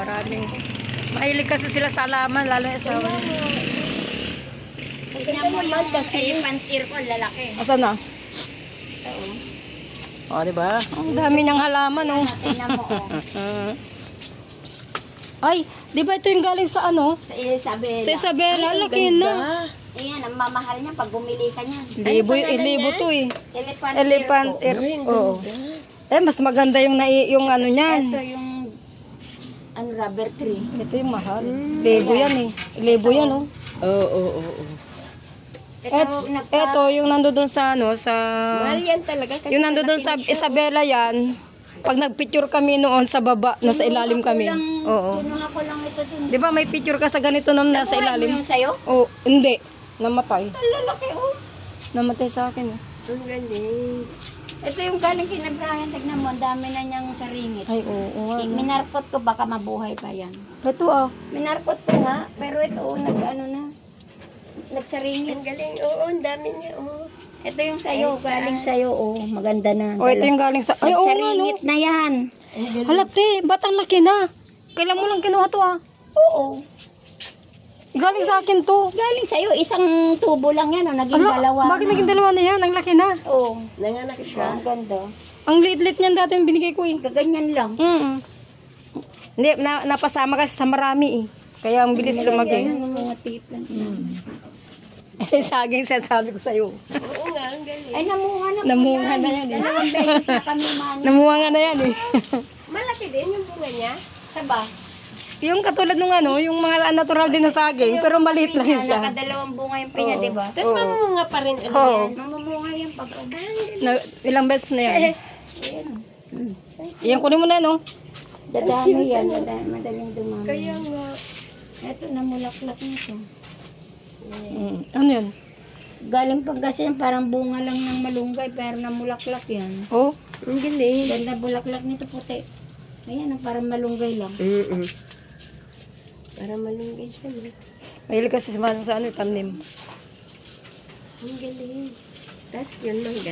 Maraming. Mahilig kasi sila sa alaman, lalo yung asawa. Tignan mo yung elephant ear ko, lalaki. Asan na? Oo. O, diba? Ang dami niyang halaman, oh. Tignan mo, oh. Ay, di ba ito yung galing sa ano? Sa Isabela. Sa Isabela, laki na. Ayan, ang mamahal niya pag bumili ka niyan. Libo to eh. Elephant Elephant ear. Oo. Eh, mas maganda yung, yung ano niyan. Ito yung rubber tree. Ito yung mahal. Libo yan eh. Libo yan, oh. Oo. Ito, yung nandoon sa ano, sa... Mahal yan talaga. Kasi Yung nandoon sa Isabela yan, pag nagpicture kami noon sa baba, nasa ilalim kami. Oo. Kinuha ko lang ito dun. Di ba may picture ka sa ganito na nasa Nakuha mo ilalim? yung sayo? Oo, hindi. Namatay. Ang lalaki, oh. Namatay sa akin. Eh. ang galing. Ito yung galing kina Brian. Tignan mo, ang dami na niyang saringit. Ay, oo nga. Minarkot ko, baka mabuhay pa yan. Ito ah. Minarkot ko nga, pero ito, nag-ano na. Nagsaringit. Ang galing. Oo, ang dami niya. Oo. Ito yung sayo, galing sayo, oh. Maganda na. Oh, ito yung galing sa... Ay, oo nga, no. Nagsaringit na yan. Halate, batang laki na. Kailan mo lang kinuha to ah? Oo. Galing sa akin to. Galing sa'yo, isang tubo lang yan, oh. Naging dalawa. Bakit naging dalawa na yan? Ang laki na. Oo. Nanganak siya. Ang ganda. Ang liit-liit niyan dati yung binigay ko eh. Gaganyan lang. Hindi, napasama kasi sa marami eh. Kaya ang bilis lumaki. Ang mga tipan. Eh, saging sasabi ko sa'yo. Oo nga, ang galing. Ay, namuha na po Namuha na yan eh. Dalawang beses na kami man. Namuha nga na yan eh. Malaki din yung bunga niya. Saba? Yung katulad nung ano, yung mga natural din na saging, pero maliit lang yun siya. Nakadalawang bunga yung pinya, di ba? Tapos mamunga pa rin. Ano Oo. yan? Mamumunga yan pag Ilang beses na yan. Ayan. Yan, kunin mo na, no? Dadami yan. Madaling dumami. Kaya nga. Ito, namulaklak nito. Ano yan? Galing Pangasinan, parang bunga lang ng malunggay, pero namulaklak yan. Oh, Ang galing. Ganda bulaklak nito puti. Ayan, parang malunggay lang. Para malunggay siya. No? mahilig kasi sa ano, tanim. Ang galing. Tapos yun mangga.